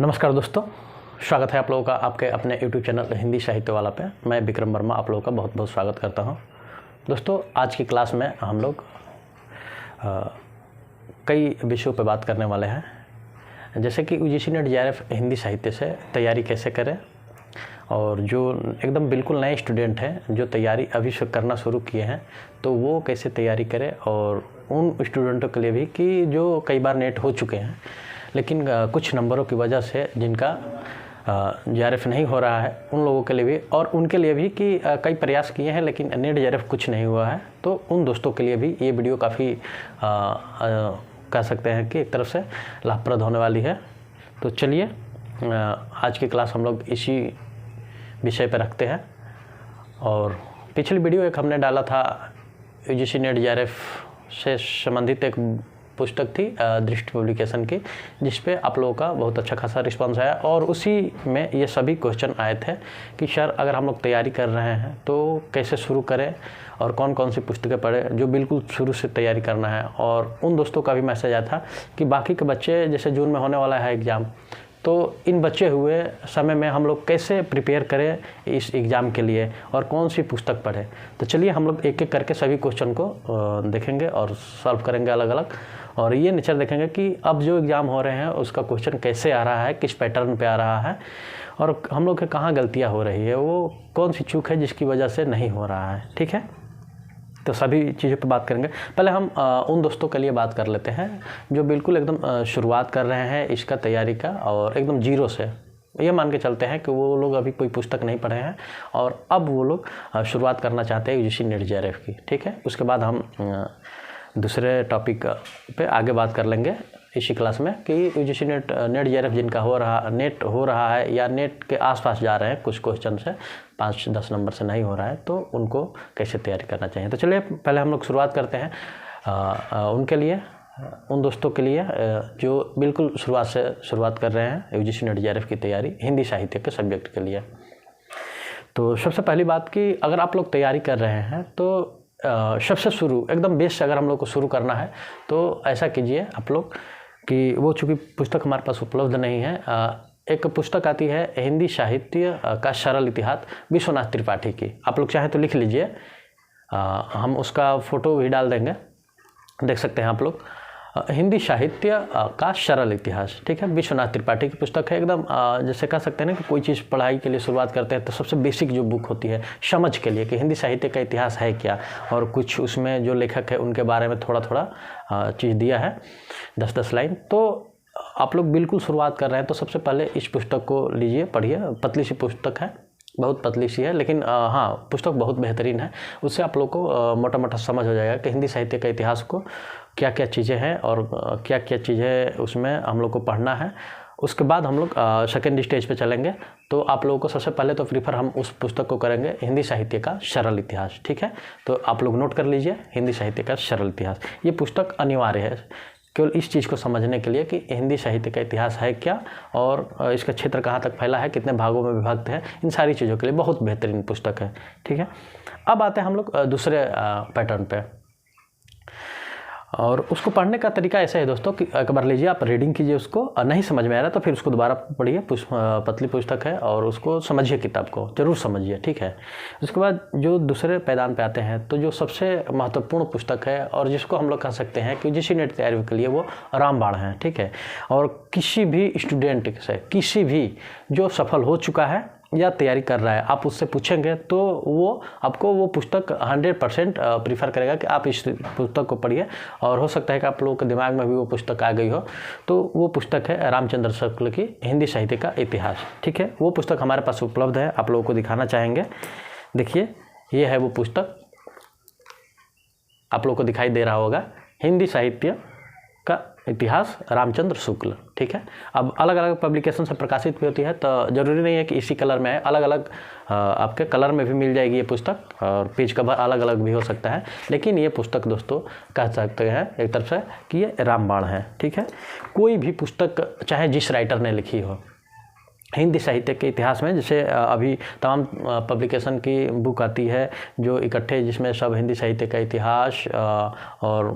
नमस्कार दोस्तों, स्वागत है आप लोगों का आपके अपने YouTube चैनल हिंदी साहित्य वाला पे। मैं विक्रम वर्मा आप लोगों का बहुत बहुत स्वागत करता हूं। दोस्तों, आज की क्लास में हम लोग कई विषयों पे बात करने वाले हैं, जैसे कि UGC नेट JRF हिंदी साहित्य से तैयारी कैसे करें, और जो एकदम बिल्कुल नए स्टूडेंट हैं जो तैयारी अभी से करना शुरू किए हैं तो वो कैसे तैयारी करें, और उन स्टूडेंटों के लिए भी कि जो कई बार नेट हो चुके हैं लेकिन कुछ नंबरों की वजह से जिनका JRF नहीं हो रहा है, उन लोगों के लिए भी, और उनके लिए भी कि कई प्रयास किए हैं लेकिन नेट JRF कुछ नहीं हुआ है, तो उन दोस्तों के लिए भी ये वीडियो काफ़ी कह सकते हैं कि एक तरफ से लाभप्रद होने वाली है। तो चलिए आज की क्लास हम लोग इसी विषय पर रखते हैं। और पिछली वीडियो एक हमने डाला था UGC नेट JRF से संबंधित एक पुस्तक थी दृष्टि पब्लिकेशन की, जिस पे आप लोगों का बहुत अच्छा खासा रिस्पांस आया, और उसी में ये सभी क्वेश्चन आए थे कि सर अगर हम लोग तैयारी कर रहे हैं तो कैसे शुरू करें और कौन कौन सी पुस्तकें पढ़ें जो बिल्कुल शुरू से तैयारी करना है। और उन दोस्तों का भी मैसेज आया था कि बाकी के बच्चे, जैसे जून में होने वाला है एग्ज़ाम, तो इन बचे हुए समय में हम लोग कैसे प्रिपेयर करें इस एग्ज़ाम के लिए और कौन सी पुस्तक पढ़ें। तो चलिए हम लोग एक एक करके सभी क्वेश्चन को देखेंगे और सॉल्व करेंगे अलग अलग, और ये नेचर देखेंगे कि अब जो एग्ज़ाम हो रहे हैं उसका क्वेश्चन कैसे आ रहा है, किस पैटर्न पे आ रहा है, और हम लोग के कहाँ गलतियाँ हो रही है, वो कौन सी चूक है जिसकी वजह से नहीं हो रहा है। ठीक है, तो सभी चीज़ों पे बात करेंगे। पहले हम उन दोस्तों के लिए बात कर लेते हैं जो बिल्कुल एकदम शुरुआत कर रहे हैं इसका तैयारी का, और एकदम जीरो से, ये मान के चलते हैं कि वो लोग अभी कोई पुस्तक नहीं पढ़े हैं और अब वो लोग शुरुआत करना चाहते हैं UGC नेट JRF की। ठीक है, उसके बाद हम दूसरे टॉपिक पे आगे बात कर लेंगे इसी क्लास में कि UGC नेट JRF जिनका नेट हो रहा है या नेट के आसपास जा रहे हैं, कुछ क्वेश्चन से 5-10 नंबर से नहीं हो रहा है, तो उनको कैसे तैयारी करना चाहिए। तो चलिए पहले हम लोग शुरुआत करते हैं उनके लिए, उन दोस्तों के लिए जो बिल्कुल शुरुआत कर रहे हैं UGC नेट JRF की तैयारी हिंदी साहित्य के सब्जेक्ट के लिए। तो सबसे पहली बात कि अगर आप लोग तैयारी कर रहे हैं तो सबसे शुरू एकदम बेस से अगर हम लोग को शुरू करना है तो ऐसा कीजिए आप लोग कि वो, चूँकि पुस्तक हमारे पास उपलब्ध नहीं है, एक पुस्तक आती है हिंदी साहित्य का सरल इतिहास विश्वनाथ त्रिपाठी की। आप लोग चाहें तो लिख लीजिए, हम उसका फ़ोटो भी डाल देंगे, देख सकते हैं आप लोग। हिंदी साहित्य का सरल इतिहास, ठीक है, विश्वनाथ त्रिपाठी की पुस्तक है। एकदम जैसे कह सकते हैं ना कि कोई चीज़ पढ़ाई के लिए शुरुआत करते हैं तो सबसे बेसिक जो बुक होती है समझ के लिए कि हिंदी साहित्य का इतिहास है क्या, और कुछ उसमें जो लेखक है उनके बारे में थोड़ा थोड़ा चीज़ दिया है, 10-10 लाइन। तो आप लोग बिल्कुल शुरुआत कर रहे हैं तो सबसे पहले इस पुस्तक को लीजिए, पढ़िए। पतली सी पुस्तक है, बहुत पतली सी है, लेकिन हाँ, पुस्तक बहुत बेहतरीन है। उससे आप लोग को मोटा मोटा समझ हो जाएगा कि हिंदी साहित्य का इतिहास को क्या क्या चीज़ें हैं और क्या क्या चीज़ें उसमें हम लोग को पढ़ना है। उसके बाद हम लोग सेकेंड स्टेज पे चलेंगे, तो आप लोगों को सबसे पहले तो प्रीफर हम उस पुस्तक को करेंगे हिंदी साहित्य का सरल इतिहास। ठीक है, तो आप लोग नोट कर लीजिए हिंदी साहित्य का सरल इतिहास। ये पुस्तक अनिवार्य है केवल इस चीज़ को समझने के लिए कि हिंदी साहित्य का इतिहास है क्या, और इसका क्षेत्र कहाँ तक फैला है, कितने भागों में विभक्त है, इन सारी चीज़ों के लिए बहुत बेहतरीन पुस्तक है। ठीक है, अब आते हैं हम लोग दूसरे पैटर्न पे, और उसको पढ़ने का तरीका ऐसा है दोस्तों कि एक बार लीजिए, आप रीडिंग कीजिए, उसको नहीं समझ में आ रहा तो फिर उसको दोबारा पढ़िए। पतली पुस्तक है और उसको समझिए, किताब को जरूर समझिए। ठीक है, उसके बाद जो दूसरे पैदान पे आते हैं तो जो सबसे महत्वपूर्ण पुस्तक है और जिसको हम लोग कह सकते हैं कि UGC नेट तैयारी के लिए वो रामबाण है। ठीक है, और किसी भी स्टूडेंट से, किसी भी जो सफल हो चुका है या तैयारी कर रहा है, आप उससे पूछेंगे तो वो आपको वो पुस्तक 100% प्रीफर करेगा कि आप इस पुस्तक को पढ़िए, और हो सकता है कि आप लोगों के दिमाग में भी वो पुस्तक आ गई हो। तो वो पुस्तक है रामचंद्र शुक्ल की हिंदी साहित्य का इतिहास। ठीक है, वो पुस्तक हमारे पास उपलब्ध है, आप लोगों को दिखाना चाहेंगे। देखिए, ये है वो पुस्तक, आप लोगों को दिखाई दे रहा होगा, हिंदी साहित्य का इतिहास रामचंद्र शुक्ल। ठीक है, अब अलग अलग पब्लिकेशन से प्रकाशित भी होती है, तो ज़रूरी नहीं है कि इसी कलर में है, अलग अलग आपके कलर में भी मिल जाएगी ये पुस्तक, और पेज कवर अलग अलग भी हो सकता है, लेकिन ये पुस्तक दोस्तों कह सकते हैं एक तरफ से कि ये रामबाण है। ठीक है, कोई भी पुस्तक चाहे जिस राइटर ने लिखी हो हिंदी साहित्य के इतिहास में, जैसे अभी तमाम पब्लिकेशन की बुक आती है जो इकट्ठे, जिसमें सब हिंदी साहित्य का इतिहास और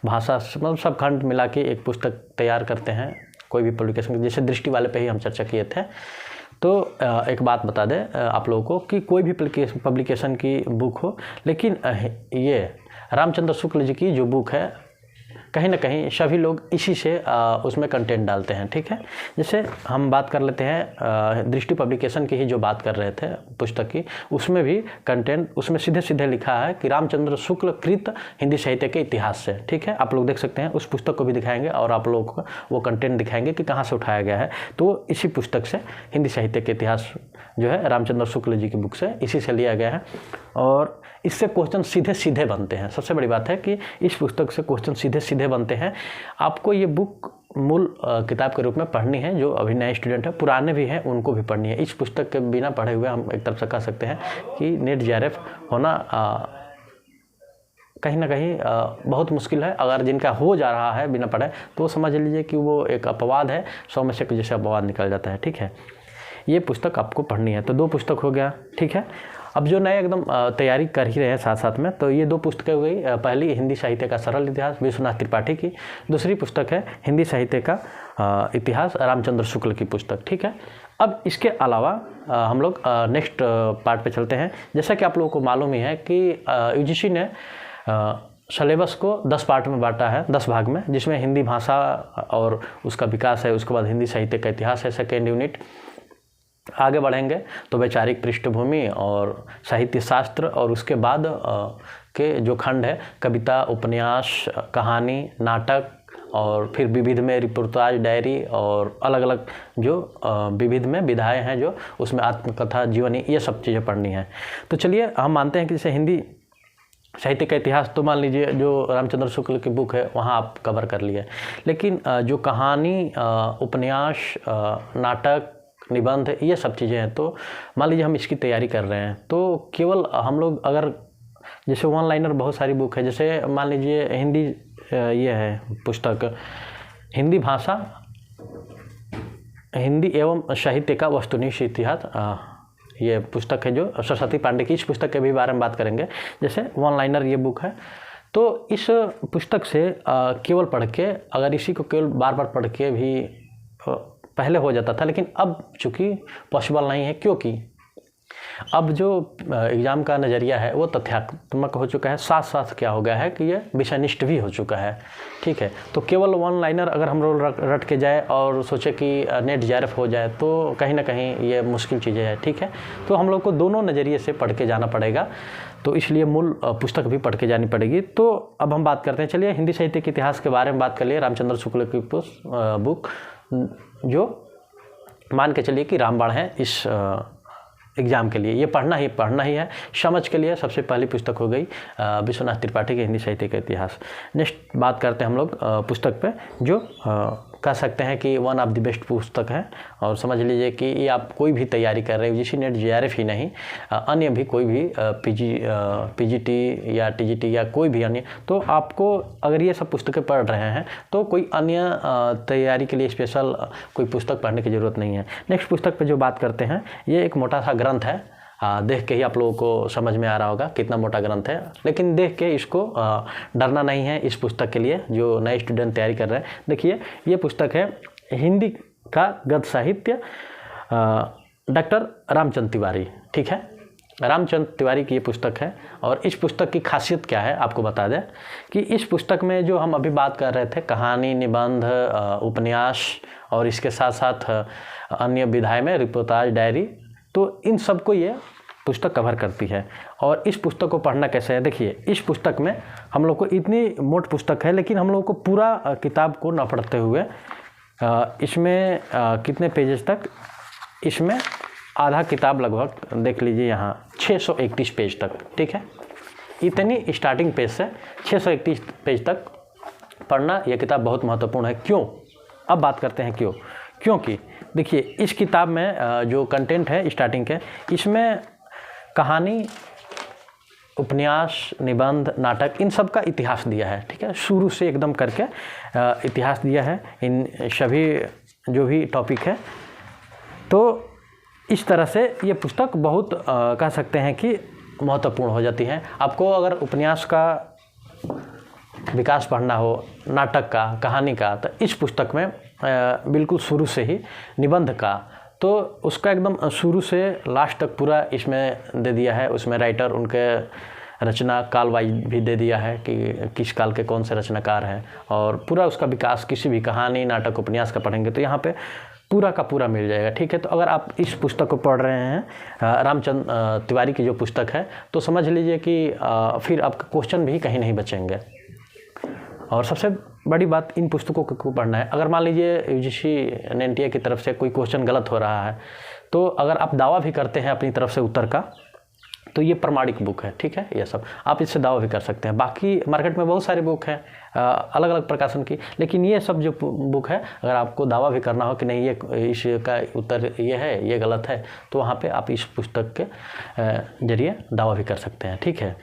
भाषा, मतलब सब खंड मिला के एक पुस्तक तैयार करते हैं, कोई भी पब्लिकेशन, जैसे दृष्टि वाले पे ही हम चर्चा किए थे। तो एक बात बता दें आप लोगों को कि कोई भी पब्लिकेशन की बुक हो, लेकिन ये रामचंद्र शुक्ल जी की जो बुक है कहीं ना कहीं सभी लोग इसी से उसमें कंटेंट डालते हैं, ठीक है। जैसे हम बात कर लेते हैं दृष्टि पब्लिकेशन की ही जो बात कर रहे थे पुस्तक की, उसमें भी कंटेंट उसमें सीधे सीधे लिखा है कि रामचंद्र शुक्ल कृत हिंदी साहित्य के इतिहास से, ठीक है। आप लोग देख सकते हैं, उस पुस्तक को भी दिखाएंगे और आप लोगों को वो कंटेंट दिखाएंगे कि कहाँ से उठाया गया है। तो इसी पुस्तक से हिंदी साहित्य के इतिहास जो है रामचंद्र शुक्ल जी की बुक से इसी से लिया गया है और इससे क्वेश्चन सीधे सीधे बनते हैं। सबसे बड़ी बात है कि इस पुस्तक से क्वेश्चन सीधे सीधे बनते हैं। आपको ये बुक मूल किताब के रूप में पढ़नी है, जो अभी नए स्टूडेंट हैं, पुराने भी हैं, उनको भी पढ़नी है। इस पुस्तक के बिना पढ़े हुए हम एक तरफ से कह सकते हैं कि नेट जेआरएफ होना कहीं ना कहीं बहुत मुश्किल है। अगर जिनका हो जा रहा है बिना पढ़े तो समझ लीजिए कि वो एक अपवाद है, 100 में से जैसे अपवाद निकल जाता है, ठीक है। ये पुस्तक आपको पढ़नी है। तो 2 पुस्तक हो गया, ठीक है। अब जो नए एकदम तैयारी कर ही रहे हैं साथ साथ में, तो ये 2 पुस्तकें हो गई। पहली हिंदी साहित्य का सरल इतिहास विश्वनाथ त्रिपाठी की, दूसरी पुस्तक है हिंदी साहित्य का इतिहास रामचंद्र शुक्ल की पुस्तक, ठीक है। अब इसके अलावा हम लोग नेक्स्ट पार्ट पे चलते हैं। जैसा कि आप लोगों को मालूम ही है कि यूजीसी ने सिलेबस को 10 पार्ट में बांटा है, 10 भाग में, जिसमें हिंदी भाषा और उसका विकास है, उसके बाद हिंदी साहित्य का इतिहास है सेकेंड यूनिट। आगे बढ़ेंगे तो वैचारिक पृष्ठभूमि और साहित्य शास्त्र, और उसके बाद के जो खंड है कविता, उपन्यास, कहानी, नाटक, और फिर विविध में रिपोर्टाज, डायरी, और अलग अलग जो विविध में विधाएँ हैं जो उसमें आत्मकथा, जीवनी, ये सब चीज़ें पढ़नी है। तो चलिए हम मानते हैं कि जैसे हिंदी साहित्य का इतिहास तो मान लीजिए जो रामचंद्र शुक्ल की बुक है वहाँ आप कवर कर लिए, लेकिन जो कहानी, उपन्यास, नाटक, निबंध, ये सब चीज़ें हैं, तो मान लीजिए हम इसकी तैयारी कर रहे हैं, तो केवल हम लोग अगर जैसे वन लाइनर बहुत सारी बुक है, जैसे मान लीजिए हिंदी ये है पुस्तक हिंदी भाषा, हिंदी एवं साहित्य का वस्तुनिष्ठ इतिहास, ये पुस्तक है जो सरस्वती पांडे की, इस पुस्तक के भी बारे में बात करेंगे। जैसे वन लाइनर ये बुक है, तो इस पुस्तक से केवल पढ़ के, अगर इसी को केवल बार बार पढ़ के भी पहले हो जाता था, लेकिन अब चूँकि पॉसिबल नहीं है, क्योंकि अब जो एग्ज़ाम का नज़रिया है वो तथ्यात्मक हो चुका है, साथ साथ क्या हो गया है कि ये विषयनिष्ठ भी हो चुका है, ठीक है। तो केवल वन लाइनर अगर हम लोग रट के जाए और सोचे कि नेट जेआरएफ हो जाए, तो कहीं ना कहीं ये मुश्किल चीज़ें हैं, ठीक है। तो हम लोग को दोनों नज़रिए से पढ़ के जाना पड़ेगा, तो इसलिए मूल पुस्तक भी पढ़ के जानी पड़ेगी। तो अब हम बात करते हैं, चलिए हिंदी साहित्य के इतिहास के बारे में बात कर लिए। रामचंद्र शुक्ल की बुक जो मान के चलिए कि रामबाण है इस एग्ज़ाम के लिए, ये पढ़ना ही है। समझ के लिए सबसे पहली पुस्तक हो गई विश्वनाथ त्रिपाठी की हिंदी साहित्य का इतिहास। नेक्स्ट बात करते हैं हम लोग पुस्तक पे, जो कह सकते हैं कि वन ऑफ द बेस्ट पुस्तक है, और समझ लीजिए कि ये आप कोई भी तैयारी कर रहे हो, यूजीसी नेट जेआरएफ ही नहीं, अन्य भी कोई भी पीजीटी या टीजीटी या कोई भी अन्य, तो आपको अगर ये सब पुस्तकें पढ़ रहे हैं तो कोई अन्य तैयारी के लिए स्पेशल कोई पुस्तक पढ़ने की ज़रूरत नहीं है। नेक्स्ट पुस्तक पे जो बात करते हैं, ये एक मोटा सा ग्रंथ है, देख के ही आप लोगों को समझ में आ रहा होगा कितना मोटा ग्रंथ है, लेकिन देख के इसको डरना नहीं है इस पुस्तक के लिए जो नए स्टूडेंट तैयारी कर रहे हैं। देखिए ये पुस्तक है हिंदी का गद्य साहित्य, डॉक्टर रामचंद्र तिवारी, ठीक है। रामचंद्र तिवारी की ये पुस्तक है, और इस पुस्तक की खासियत क्या है आपको बता दें कि इस पुस्तक में जो हम अभी बात कर रहे थे, कहानी, निबंध, उपन्यास, और इसके साथ साथ अन्य विधाएँ में रिपोर्टाज, डायरी, तो इन सब को ये पुस्तक कवर करती है। और इस पुस्तक को पढ़ना कैसे है, देखिए इस पुस्तक में हम लोग को इतनी मोटी पुस्तक है, लेकिन हम लोग को पूरा किताब को न पढ़ते हुए इसमें कितने पेजेस तक, इसमें आधा किताब लगभग देख लीजिए यहाँ 631 पेज तक, ठीक है। इतनी स्टार्टिंग पेज से 631 पेज तक पढ़ना यह किताब बहुत महत्वपूर्ण है। क्यों? अब बात करते हैं क्यों। क्योंकि देखिए इस किताब में जो कंटेंट है स्टार्टिंग के, इसमें कहानी, उपन्यास, निबंध, नाटक, इन सब का इतिहास दिया है, ठीक है। शुरू से एकदम करके इतिहास दिया है इन सभी जो भी टॉपिक है। तो इस तरह से ये पुस्तक बहुत कह सकते हैं कि महत्वपूर्ण हो जाती है। आपको अगर उपन्यास का विकास पढ़ना हो, नाटक का, कहानी का, तो इस पुस्तक में बिल्कुल शुरू से ही निबंध का, तो उसका एकदम शुरू से लास्ट तक पूरा इसमें दे दिया है। उसमें राइटर उनके रचना काल वाइज भी दे दिया है कि किस काल के कौन से रचनाकार हैं, और पूरा उसका विकास किसी भी कहानी, नाटक, उपन्यास का पढ़ेंगे तो यहाँ पे पूरा का पूरा मिल जाएगा। ठीक है, तो अगर आप इस पुस्तक को पढ़ रहे हैं रामचंद तिवारी की जो पुस्तक है, तो समझ लीजिए कि फिर आपका क्वेश्चन भी कहीं नहीं बचेंगे। और सबसे बड़ी बात, इन पुस्तकों को पढ़ना है। अगर मान लीजिए यूजीसी एनटीए की तरफ से कोई क्वेश्चन गलत हो रहा है, तो अगर आप दावा भी करते हैं अपनी तरफ से उत्तर का, तो ये प्रमाणिक बुक है। ठीक है, ये सब आप इससे दावा भी कर सकते हैं। बाकी मार्केट में बहुत सारी बुक है अलग अलग प्रकाशन की, लेकिन ये सब जो बुक है, अगर आपको दावा भी करना हो कि नहीं ये इसका उत्तर ये है, ये गलत है, तो वहाँ पे आप इस पुस्तक के जरिए दावा भी कर सकते हैं। ठीक है,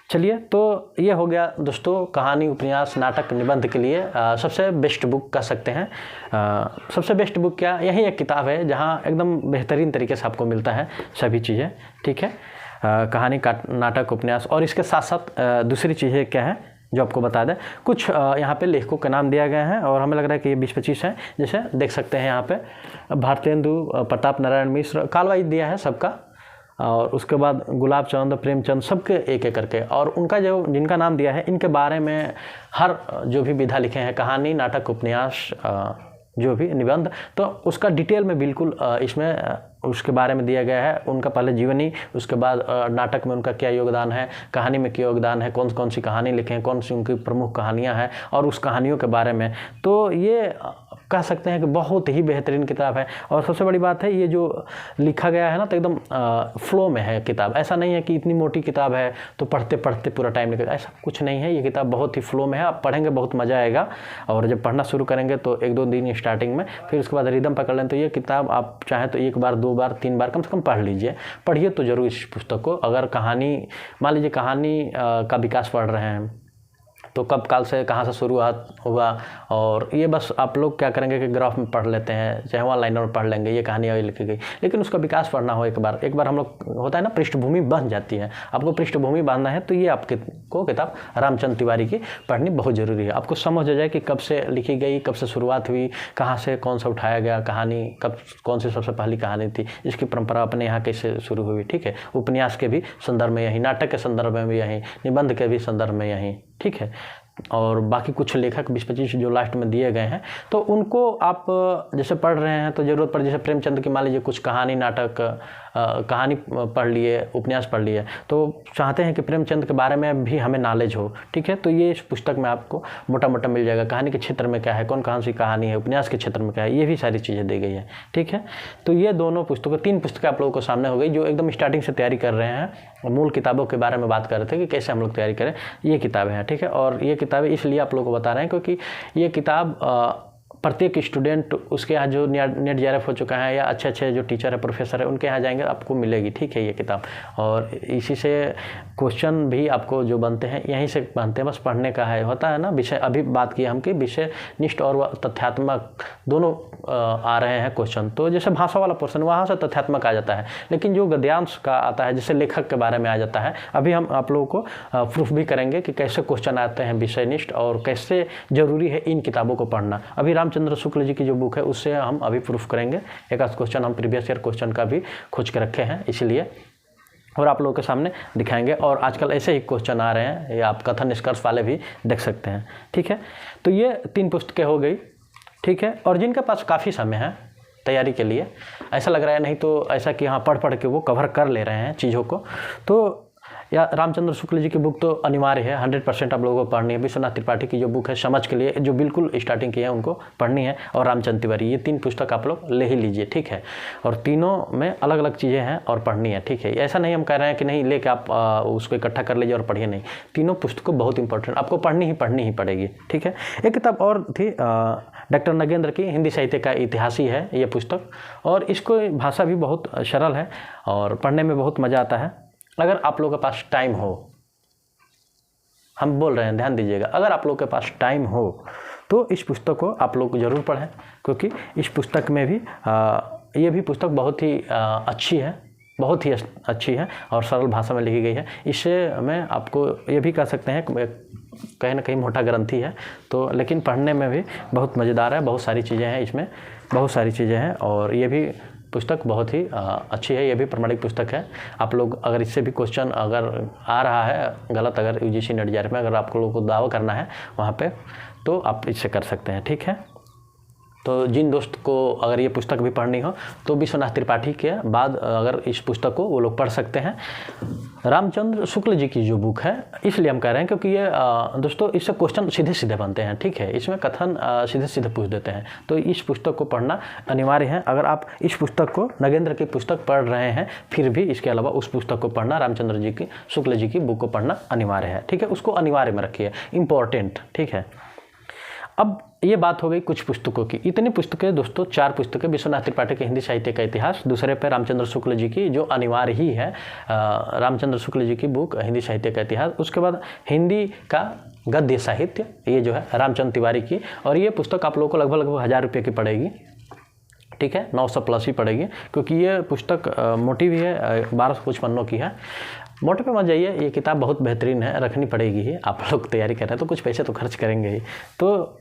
चलिए, तो ये हो गया दोस्तों कहानी, उपन्यास, नाटक, निबंध के लिए सबसे बेस्ट बुक कह सकते हैं। सबसे बेस्ट बुक क्या, यही एक किताब है जहाँ एकदम बेहतरीन तरीके से आपको मिलता है सभी चीज़ें। ठीक है, कहानी, नाटक, उपन्यास, और इसके साथ साथ दूसरी चीज़ें क्या है जो आपको बता दें। कुछ यहाँ पे लेखकों के नाम दिया गया है और हमें लग रहा है कि ये 20-25 हैं। जैसे देख सकते हैं यहाँ पे भारतेंदु, प्रताप नारायण मिश्र, कालवाई दिया है सबका, और उसके बाद गुलाब चंद, प्रेमचंद, सबके एक एक करके, और उनका जो जिनका नाम दिया है इनके बारे में हर जो भी विधा लिखे हैं, कहानी, नाटक, उपन्यास, जो भी निबंध, तो उसका डिटेल में बिल्कुल इसमें उसके बारे में दिया गया है। उनका पहले जीवनी, उसके बाद नाटक में उनका क्या योगदान है, कहानी में क्या योगदान है, कौन कौन सी कहानी लिखे हैं, कौन सी उनकी प्रमुख कहानियां हैं, और उस कहानियों के बारे में। तो ये कह सकते हैं कि बहुत ही बेहतरीन किताब है। और सबसे बड़ी बात है, ये जो लिखा गया है ना, तो एकदम फ्लो में है किताब। ऐसा नहीं है कि इतनी मोटी किताब है तो पढ़ते पढ़ते पूरा टाइम निकलेगा, ऐसा कुछ नहीं है। ये किताब बहुत ही फ्लो में है, आप पढ़ेंगे बहुत मज़ा आएगा। और जब पढ़ना शुरू करेंगे तो 1-2 दिन स्टार्टिंग में, फिर उसके बाद रिदम पकड़ लें, तो ये किताब आप चाहें तो 1 बार, 2 बार, 3 बार कम से कम पढ़ लीजिए। पढ़िए तो जरूर इस पुस्तक को। अगर कहानी, मान लीजिए कहानी का विकास पढ़ रहे हैं, तो कब काल से कहाँ से शुरुआत हुआ, और ये बस आप लोग क्या करेंगे कि ग्राफ में पढ़ लेते हैं, चाहे वहाँ लाइनर में पढ़ लेंगे, ये कहानी अभी लिखी गई, लेकिन उसका विकास पढ़ना हो एक बार हम लोग, होता है ना, पृष्ठभूमि बन जाती है। आपको पृष्ठभूमि बांधना है तो ये आपको किताब रामचंद तिवारी की पढ़नी बहुत ज़रूरी है। आपको समझ आ जाए कि कब से लिखी गई, कब से शुरुआत हुई, कहाँ से कौन सा उठाया गया कहानी, कब कौन सी सबसे पहली कहानी थी, इसकी परंपरा अपने यहाँ कैसे शुरू हुई। ठीक है, उपन्यास के भी संदर्भ में यही, नाटक के संदर्भ में भी यही, निबंध के भी संदर्भ में यही। ठीक है, और बाकी कुछ लेखक 20-25 जो लास्ट में दिए गए हैं, तो उनको आप जैसे पढ़ रहे हैं तो ज़रूरत पड़, जैसे प्रेमचंद की मान लीजिए कुछ कहानी, नाटक, कहानी पढ़ लिए, उपन्यास पढ़ लिए, तो चाहते हैं कि प्रेमचंद के बारे में भी हमें नॉलेज हो। ठीक है, तो ये इस पुस्तक में आपको मोटा मोटा मिल जाएगा। कहानी के क्षेत्र में क्या है, कौन सी कहानी है, उपन्यास के क्षेत्र में क्या है, ये भी सारी चीज़ें दी गई है। ठीक है, तो ये दोनों पुस्तकें, 3 पुस्तकें आप लोगों को सामने हो गई, जो एकदम स्टार्टिंग से तैयारी कर रहे हैं। मूल किताबों के बारे में बात कर रहे थे कि कैसे हम लोग तैयारी करें, ये किताबें हैं। ठीक है, और ये किताबें इसलिए आप लोगों को बता रहे हैं क्योंकि ये किताब प्रत्येक स्टूडेंट, उसके यहाँ जो नेट JRF हो चुका है, या अच्छे जो टीचर है, प्रोफेसर है, उनके यहाँ जाएंगे आपको मिलेगी। ठीक है, ये किताब, और इसी से क्वेश्चन भी आपको जो बनते हैं यहीं से बनते हैं, बस पढ़ने का है, होता है ना विषय। अभी बात की हम कि विषय निष्ठ और तथ्यात्मक दोनों आ रहे हैं क्वेश्चन, तो जैसे भाषा वाला पोर्शन वहाँ से तथ्यात्मक आ जाता है, लेकिन जो गद्यांश का आता है, जैसे लेखक के बारे में आ जाता है। अभी हम आप लोगों को प्रूफ भी करेंगे कि कैसे क्वेश्चन आते हैं विषयनिष्ठ, और कैसे जरूरी है इन किताबों को पढ़ना। अभी रामचंद्र शुक्ल जी की जो बुक है उससे हम अभी प्रूफ करेंगे। एक आध क्वेश्चन हम प्रीवियस ईयर क्वेश्चन का भी खोज के रखे हैं इसलिए, और आप लोगों के सामने दिखाएंगे। और आजकल ऐसे ही क्वेश्चन आ रहे हैं, ये आप कथन निष्कर्ष वाले भी देख सकते हैं। ठीक है, तो ये 3 पुस्तकें हो गई। ठीक है, और जिनके पास काफ़ी समय है तैयारी के लिए, ऐसा लग रहा है नहीं तो ऐसा कि हाँ पढ़ के वो कवर कर ले रहे हैं चीज़ों को, तो या रामचंद्र शुक्ल जी की बुक तो अनिवार्य है, 100% आप लोगों को पढ़नी है। विश्वनाथ त्रिपाठी की जो बुक है समझ के लिए, जो बिल्कुल स्टार्टिंग की है, उनको पढ़नी है। और रामचंद्र तिवारी, ये 3 पुस्तक आप लोग ले ही लीजिए। ठीक है, और तीनों में अलग अलग चीज़ें हैं और पढ़नी है। ठीक है, ऐसा नहीं हम कह रहे हैं कि नहीं लेके आप उसको इकट्ठा कर लीजिए और पढ़िए, नहीं, तीनों पुस्तकों बहुत इंपॉर्टेंट, आपको पढ़नी ही पड़ेगी। ठीक है, एक किताब और थी डॉक्टर नगेंद्र की, हिंदी साहित्य का इतिहास ही है ये पुस्तक, और इसको भाषा भी बहुत सरल है और पढ़ने में बहुत मज़ा आता है। अगर आप लोगों के पास टाइम हो, हम बोल रहे हैं ध्यान दीजिएगा, अगर आप लोगों के पास टाइम हो तो इस पुस्तक को आप लोग ज़रूर पढ़ें, क्योंकि इस पुस्तक में भी ये भी पुस्तक बहुत ही अच्छी है, बहुत ही अच्छी है और सरल भाषा में लिखी गई है। इससे मैं आपको ये भी कह सकते हैं कहीं ना कहीं मोटा ग्रंथि है तो, लेकिन पढ़ने में भी बहुत मज़ेदार है। बहुत सारी चीज़ें हैं इसमें, बहुत सारी चीज़ें हैं और ये भी पुस्तक बहुत ही अच्छी है। ये भी प्रमाणिक पुस्तक है। आप लोग अगर इससे भी क्वेश्चन अगर आ रहा है गलत, अगर यूजीसी नेट जेआरएफ में अगर आप लोगों को दावा करना है वहाँ पे, तो आप इससे कर सकते हैं, ठीक है। तो जिन दोस्त को अगर ये पुस्तक भी पढ़नी हो तो विश्वनाथ त्रिपाठी के बाद अगर इस पुस्तक को वो लोग पढ़ सकते हैं। रामचंद्र शुक्ल जी की जो बुक है, इसलिए हम कह रहे हैं क्योंकि ये दोस्तों इससे क्वेश्चन सीधे सीधे बनते हैं, ठीक है। इसमें कथन सीधे सीधे पूछ देते हैं, तो इस पुस्तक को पढ़ना अनिवार्य है। अगर आप इस पुस्तक को, नगेंद्र की पुस्तक पढ़ रहे हैं, फिर भी इसके अलावा उस पुस्तक को पढ़ना, रामचंद्र जी की, शुक्ल जी की बुक को पढ़ना अनिवार्य है, ठीक है। उसको अनिवार्य में रखिए, इम्पोर्टेंट, ठीक है। अब ये बात हो गई कुछ पुस्तकों की। इतनी पुस्तकें दोस्तों, 4 पुस्तकें, विश्वनाथ त्रिपाठी के हिंदी साहित्य का इतिहास, दूसरे पे रामचंद्र शुक्ल जी की जो अनिवार्य ही है, रामचंद्र शुक्ल जी की बुक हिंदी साहित्य का इतिहास। उसके बाद हिंदी का गद्य साहित्य, ये जो है रामचंद्र तिवारी की, और ये पुस्तक आप लोगों को लगभग 1000 रुपये की पड़ेगी, ठीक है। 900 प्लस ही पड़ेगी क्योंकि ये पुस्तक मोटी भी है, 1200 कुछ पन्नों की है। मोटे पे मत जाइए, ये किताब बहुत बेहतरीन है, रखनी पड़ेगी ही। आप लोग तैयारी कर रहे हैं तो कुछ पैसे तो खर्च करेंगे ही। तो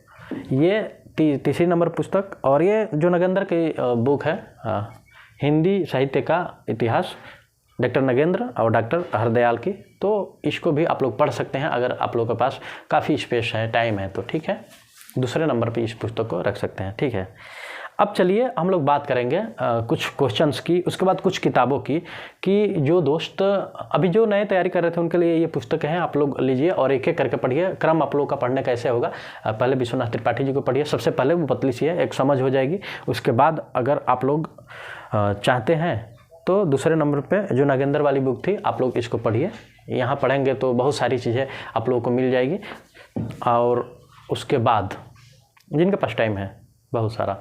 ये तीसरी नंबर पुस्तक, और ये जो नगेंद्र की बुक है हिंदी साहित्य का इतिहास, डॉक्टर नगेंद्र और डॉक्टर हरदयाल की, तो इसको भी आप लोग पढ़ सकते हैं अगर आप लोगों के पास काफ़ी स्पेस है, टाइम है तो, ठीक है। दूसरे नंबर पे इस पुस्तक को रख सकते हैं, ठीक है। अब चलिए हम लोग बात करेंगे कुछ क्वेश्चंस की, उसके बाद कुछ किताबों की, कि जो दोस्त अभी जो नए तैयारी कर रहे थे उनके लिए ये पुस्तकें हैं। आप लोग लीजिए और एक एक करके पढ़िए। क्रम आप लोग का पढ़ने कैसे होगा, पहले विश्वनाथ त्रिपाठी जी को पढ़िए, सबसे पहले वो पतली सी है, एक समझ हो जाएगी। उसके बाद अगर आप लोग चाहते हैं तो दूसरे नंबर पर जो नगेंद्र वाली बुक थी, आप लोग इसको पढ़िए। यहाँ पढ़ेंगे तो बहुत सारी चीज़ें आप लोगों को मिल जाएगी। और उसके बाद जिनके पास टाइम है बहुत सारा,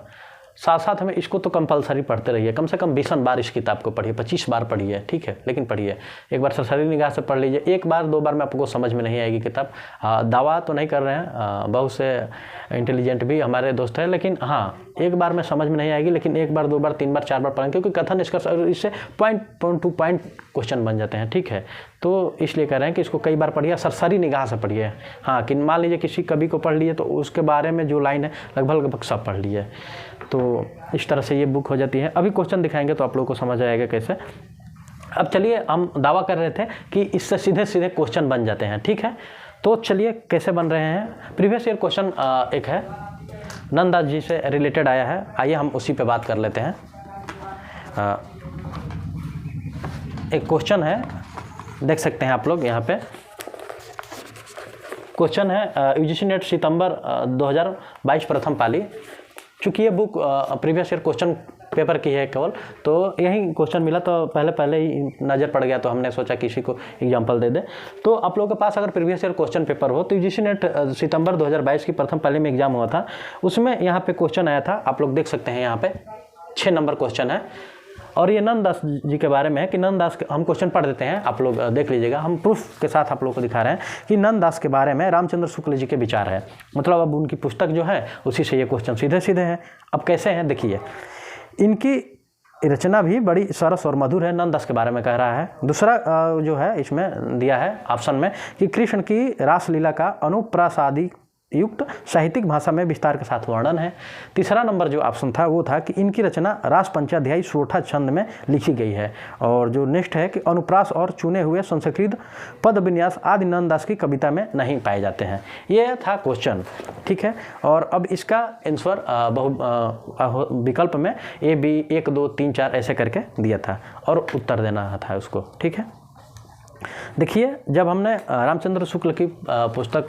साथ साथ हमें इसको तो कंपलसरी पढ़ते रहिए, कम से कम 20 बार इस किताब को पढ़िए, 25 बार पढ़िए, ठीक है। लेकिन पढ़िए, एक बार सरसरी निगाह से पढ़ लीजिए। एक बार 2 बार में आपको समझ में नहीं आएगी किताब। दावा तो नहीं कर रहे हैं, बहुत से इंटेलिजेंट भी हमारे दोस्त हैं, लेकिन हाँ, एक बार में समझ में नहीं आएगी, लेकिन 1 बार 2 बार 3 बार 4 बार पढ़ेंगे, क्योंकि कथन निष्कर्ष इससे पॉइंट टू पॉइंट क्वेश्चन बन जाते हैं, ठीक है। तो इसलिए कह रहे हैं कि इसको कई बार पढ़िए, सरसरी निगाह से पढ़िए। हाँ, कि मान लीजिए किसी कवि को पढ़ लिए तो उसके बारे में जो लाइन है लगभग सब पढ़ लिए, तो इस तरह से ये बुक हो जाती है। अभी क्वेश्चन दिखाएंगे तो आप लोगों को समझ आएगा कैसे। अब चलिए, हम दावा कर रहे थे कि इससे सीधे सीधे क्वेश्चन बन जाते हैं, ठीक है। तो चलिए कैसे बन रहे हैं। प्रीवियस ईयर क्वेश्चन एक है, नंददास जी से रिलेटेड आया है, आइए हम उसी पे बात कर लेते हैं। एक क्वेश्चन है, देख सकते हैं आप लोग यहाँ पे। क्वेश्चन है यूजीसी नेट सितंबर 2022 प्रथम पाली। चूँकि ये book previous year question paper की है केवल, तो यही क्वेश्चन मिला तो पहले ही नज़र पड़ गया, तो हमने सोचा किसी को एग्जांपल दे दे। तो आप लोगों के पास अगर प्रीवियस ईयर क्वेश्चन पेपर हो तो यूजीसी नेट सितंबर 2022 की प्रथम पाली में एग्जाम हुआ था, उसमें यहाँ पे क्वेश्चन आया था, आप लोग देख सकते हैं यहाँ पे 6 नंबर क्वेश्चन है। और ये नंददास जी के बारे में है कि नंददास, हम क्वेश्चन पढ़ देते हैं, आप लोग देख लीजिएगा। हम प्रूफ के साथ आप लोगों को दिखा रहे हैं कि नंददास के बारे में रामचंद्र शुक्ल जी के विचार है। मतलब अब उनकी पुस्तक जो है उसी से ये क्वेश्चन सीधे सीधे हैं। अब कैसे हैं देखिए, इनकी रचना भी बड़ी सरस और मधुर है, नंददास के बारे में कह रहा है। दूसरा जो है इसमें दिया है ऑप्शन में कि कृष्ण की रासलीला का अनुप्रासादिक युक्त साहित्यिक भाषा में विस्तार के साथ वर्णन है। तीसरा नंबर जो ऑप्शन था वो था कि इनकी रचना रास पंचाध्यायी सोठा छंद में लिखी गई है। और जो नेक्स्ट है कि अनुप्रास और चुने हुए संस्कृत पद विन्यास आदि नंददास की कविता में नहीं पाए जाते हैं। ये था क्वेश्चन, ठीक है। और अब इसका आंसर विकल्प में ए बी 1 2 3 4 ऐसे करके दिया था और उत्तर देना था उसको, ठीक है। देखिए, जब हमने रामचंद्र शुक्ल की पुस्तक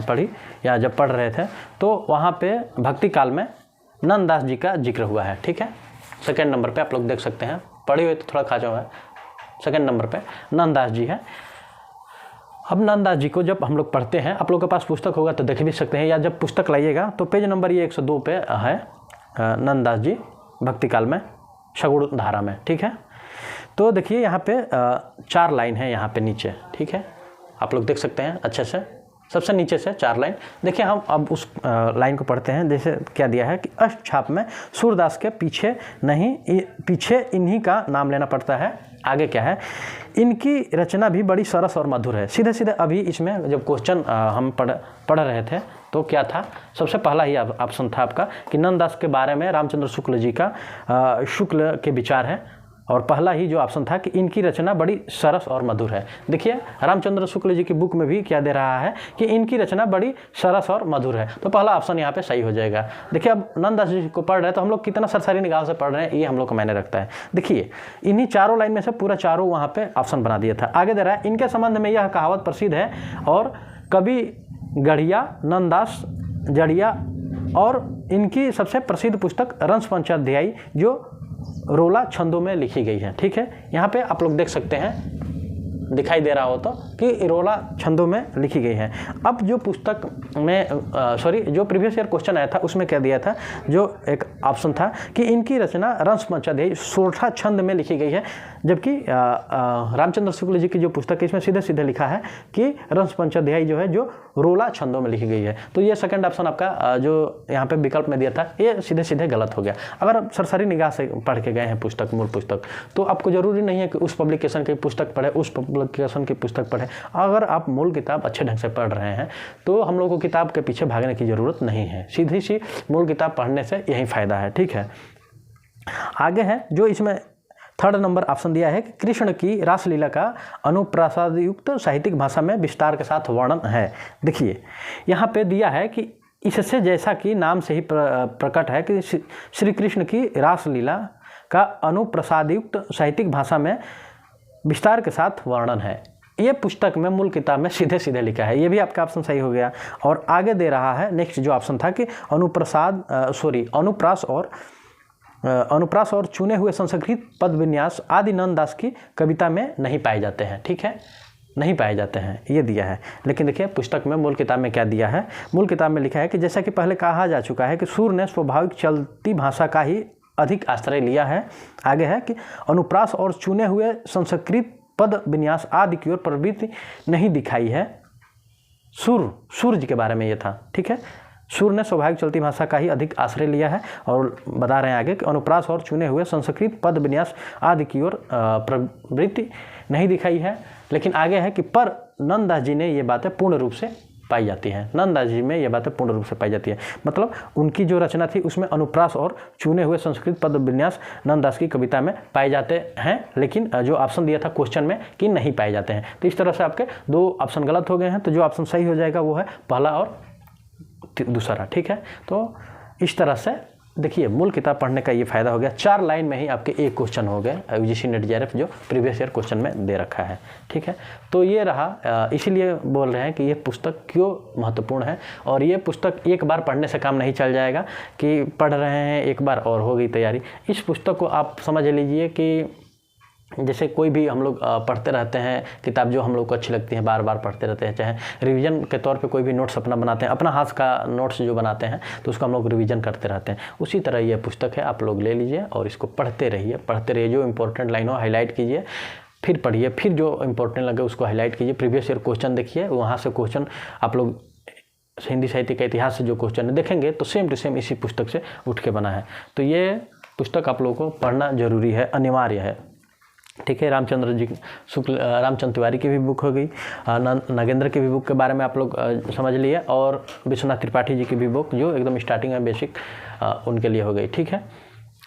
पढ़ी या जब पढ़ रहे थे तो वहाँ पे भक्ति काल में नंददास जी का जिक्र हुआ है, ठीक है। सेकंड नंबर पे आप लोग देख सकते हैं, पढ़े हुए तो थोड़ा खाचा हुआ है। सेकंड नंबर पे नंददास जी है। अब नंददास जी को जब हम लोग पढ़ते हैं, आप लोग के पास पुस्तक होगा तो देख भी सकते हैं, या जब पुस्तक लाइएगा तो पेज नंबर ये 102 पे है, नंददास जी भक्ति काल में सगुण धारा में, ठीक है। तो देखिए यहाँ पे 4 लाइन है यहाँ पे नीचे, ठीक है। आप लोग देख सकते हैं अच्छे से, सबसे नीचे से 4 लाइन। देखिए हम अब उस लाइन को पढ़ते हैं। जैसे क्या दिया है कि अष्टछाप में सूरदास के पीछे नहीं, पीछे इन्हीं का नाम लेना पड़ता है। आगे क्या है, इनकी रचना भी बड़ी सरस और मधुर है। सीधे सीधे अभी इसमें जब क्वेश्चन हम पढ़ रहे थे तो क्या था, सबसे पहला ही ऑप्शन था आपका कि नंददास के बारे में रामचंद्र शुक्ल जी का शुक्ल के विचार है, और पहला ही जो ऑप्शन था कि इनकी रचना बड़ी सरस और मधुर है। देखिए रामचंद्र शुक्ल जी की बुक में भी क्या दे रहा है कि इनकी रचना बड़ी सरस और मधुर है, तो पहला ऑप्शन यहाँ पे सही हो जाएगा। देखिए अब नंददास जी को पढ़ रहे हैं तो हम लोग कितना सरसरी निगाह से पढ़ रहे हैं ये हम लोग को मायने रखता है। देखिए इन्हीं चारों लाइन में से पूरा चारों वहाँ पे ऑप्शन बना दिया था। आगे दे रहा है, इनके संबंध में यह कहावत प्रसिद्ध है और कवि गढ़िया नंददास जड़िया, और इनकी सबसे प्रसिद्ध पुस्तक रंस पंचाध्यायी जो रोला छंदों में लिखी गई है। ठीक है, यहाँ पे आप लोग देख सकते हैं, दिखाई दे रहा हो तो कि रोला छंदों में लिखी गई है। अब जो पुस्तक में जो प्रीवियस ईयर क्वेश्चन आया था उसमें क्या दिया था, जो एक ऑप्शन था कि इनकी रचना रंस पंचाध्यायी सोरठा छंद में लिखी गई है, जबकि रामचंद्र शुक्ल जी की जो पुस्तक है इसमें सीधे सीधे लिखा है कि रंस पंचाध्यायी जो है जो रोला छंदों में लिखी गई है। तो ये सेकंड ऑप्शन आपका जो यहाँ पे विकल्प में दिया था ये सीधे सीधे गलत हो गया। अगर आप सरसरी निगाह से पढ़ के गए हैं पुस्तक, मूल पुस्तक, तो आपको जरूरी नहीं है कि उस पब्लिकेशन की पुस्तक पढ़े, उस पब्लिकेशन की पुस्तक पढ़े। अगर आप मूल किताब अच्छे ढंग से पढ़ रहे हैं तो हम लोग को किताब के पीछे भागने की ज़रूरत नहीं है, सीधी सी मूल किताब पढ़ने से यही फ़ायदा है। ठीक है, आगे है जो इसमें थर्ड नंबर ऑप्शन दिया है कि कृष्ण की रासलीला का अनुप्रासादयुक्त साहित्यिक भाषा में विस्तार के साथ वर्णन है। देखिए यहाँ पे दिया है कि इससे, जैसा कि नाम से ही प्रकट है कि श्री कृष्ण की रासलीला का अनुप्रसादयुक्त साहित्यिक भाषा में विस्तार के साथ वर्णन है। ये पुस्तक में मूल किताब में सीधे सीधे लिखा है, ये भी आपका ऑप्शन सही हो गया। और आगे दे रहा है नेक्स्ट जो ऑप्शन था कि अनुप्रास और चुने हुए संस्कृत पद विन्यास आदि नंददास की कविता में नहीं पाए जाते हैं। ठीक है, नहीं पाए जाते हैं ये दिया है। लेकिन देखिए पुस्तक में मूल किताब में क्या दिया है, मूल किताब में लिखा है कि जैसा कि पहले कहा जा चुका है कि सूर ने स्वाभाविक चलती भाषा का ही अधिक आश्रय लिया है। आगे है कि अनुप्रास और चुने हुए संस्कृत पद विन्यास आदि की ओर प्रवृत्ति नहीं दिखाई है। सूर जी के बारे में ये था। ठीक है, सूर ने स्वाभाविक चलती भाषा का ही अधिक आश्रय लिया है, और बता रहे हैं आगे कि अनुप्रास और चुने हुए संस्कृत पद विन्यास आदि की ओर प्रवृत्ति नहीं दिखाई है। लेकिन आगे है कि पर नंददास जी ने ये बातें पूर्ण रूप से पाई जाती हैं। नंददास जी में ये बातें पूर्ण रूप से पाई जाती है, मतलब उनकी जो रचना थी उसमें अनुप्रास और चुने हुए संस्कृत पद विन्यास नंददास की कविता में पाए जाते हैं, लेकिन जो ऑप्शन दिया था क्वेश्चन में कि नहीं पाए जाते हैं। तो इस तरह से आपके दो ऑप्शन गलत हो गए हैं। तो जो ऑप्शन सही हो जाएगा वो है पहला और दूसरा। ठीक है, तो इस तरह से देखिए मूल किताब पढ़ने का ये फ़ायदा हो गया। 4 लाइन में ही आपके एक क्वेश्चन हो गए यूजीसी नेट जेआरएफ जो प्रीवियस ईयर क्वेश्चन में दे रखा है। ठीक है, तो ये रहा, इसीलिए बोल रहे हैं कि ये पुस्तक क्यों महत्वपूर्ण है। और ये पुस्तक एक बार पढ़ने से काम नहीं चल जाएगा कि पढ़ रहे हैं एक बार और हो गई तैयारी। इस पुस्तक को आप समझ लीजिए कि जैसे कोई भी हम लोग पढ़ते रहते हैं किताब जो हम लोग को अच्छी लगती है, बार बार पढ़ते रहते हैं, चाहे रिवीजन के तौर पे कोई भी नोट्स अपना बनाते हैं, अपना हाथ का नोट्स जो बनाते हैं तो उसको हम लोग रिवीजन करते रहते हैं। उसी तरह ये पुस्तक है, आप लोग ले लीजिए और इसको पढ़ते रहिए। जो इंपॉर्टेंट लाइन हो हाईलाइट कीजिए, फिर पढ़िए, फिर जो इंपॉर्टेंट लगे उसको हाईलाइट कीजिए। प्रीवियस ईयर क्वेश्चन देखिए, वहाँ से क्वेश्चन आप लोग हिंदी साहित्य का इतिहास से जो क्वेश्चन देखेंगे तो सेम टू सेम इसी पुस्तक से उठ के बना है। तो ये पुस्तक आप लोगों को पढ़ना जरूरी है, अनिवार्य है। ठीक है, रामचंद्र तिवारी की भी बुक हो गई, नागेंद्र की भी बुक के बारे में आप लोग समझ लिए, और विश्वनाथ त्रिपाठी जी की भी बुक जो एकदम स्टार्टिंग में बेसिक उनके लिए हो गई। ठीक है,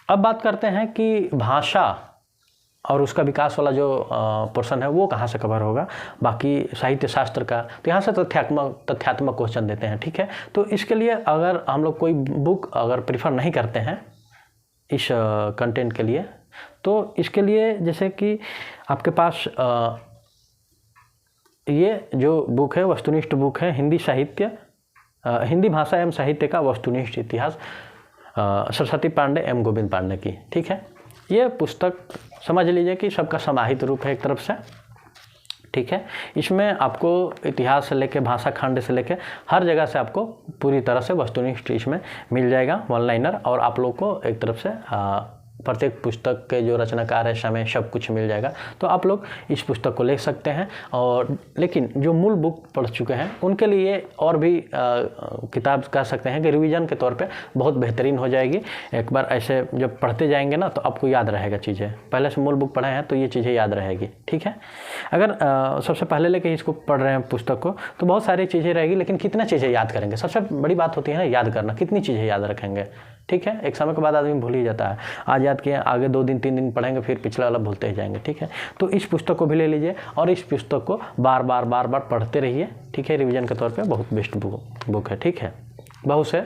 अब बात करते हैं कि भाषा और उसका विकास वाला जो पोर्शन है वो कहाँ से कवर होगा, बाकी साहित्य शास्त्र का। तो यहाँ से तथ्यात्मक क्वेश्चन देते हैं। ठीक है, तो इसके लिए अगर हम लोग कोई बुक अगर प्रीफर नहीं करते हैं इस कंटेंट के लिए, तो इसके लिए जैसे कि आपके पास ये जो बुक है वस्तुनिष्ठ बुक है, हिंदी भाषा एवं साहित्य का वस्तुनिष्ठ इतिहास, सरस्वती पांडे एवं गोविंद पांडे की। ठीक है, ये पुस्तक समझ लीजिए कि सबका समाहित रूप है एक तरफ से। ठीक है, इसमें आपको इतिहास से लेके भाषा खंड से लेके हर जगह से आपको पूरी तरह से वस्तुनिष्ठ इसमें मिल जाएगा वन लाइनर, और आप लोग को एक तरफ से प्रत्येक पुस्तक के जो रचनाकार है, समय, सब कुछ मिल जाएगा। तो आप लोग इस पुस्तक को ले सकते हैं। और लेकिन जो मूल बुक पढ़ चुके हैं उनके लिए और भी किताब कह सकते हैं कि रिवीजन के तौर पे बहुत बेहतरीन हो जाएगी। एक बार ऐसे जब पढ़ते जाएंगे ना तो आपको याद रहेगा चीज़ें, पहले से मूल बुक पढ़े हैं तो ये चीज़ें याद रहेगी, ठीक है। अगर सबसे पहले लेके इसको पढ़ रहे हैं पुस्तक को तो बहुत सारी चीज़ें रहेगी, लेकिन कितना चीज़ें याद करेंगे, सबसे बड़ी बात होती है ना याद करना, कितनी चीज़ें याद रखेंगे, ठीक है। एक समय के बाद आदमी भूल ही जाता है, आज याद किए, आगे 2 दिन 3 दिन पढ़ेंगे, फिर पिछला वाला भूलते ही जाएंगे, ठीक है। तो इस पुस्तक को भी ले लीजिए और इस पुस्तक को बार बार पढ़ते रहिए, ठीक है। रिवीजन के तौर पे बहुत बेस्ट बुक है, ठीक है, बहुत से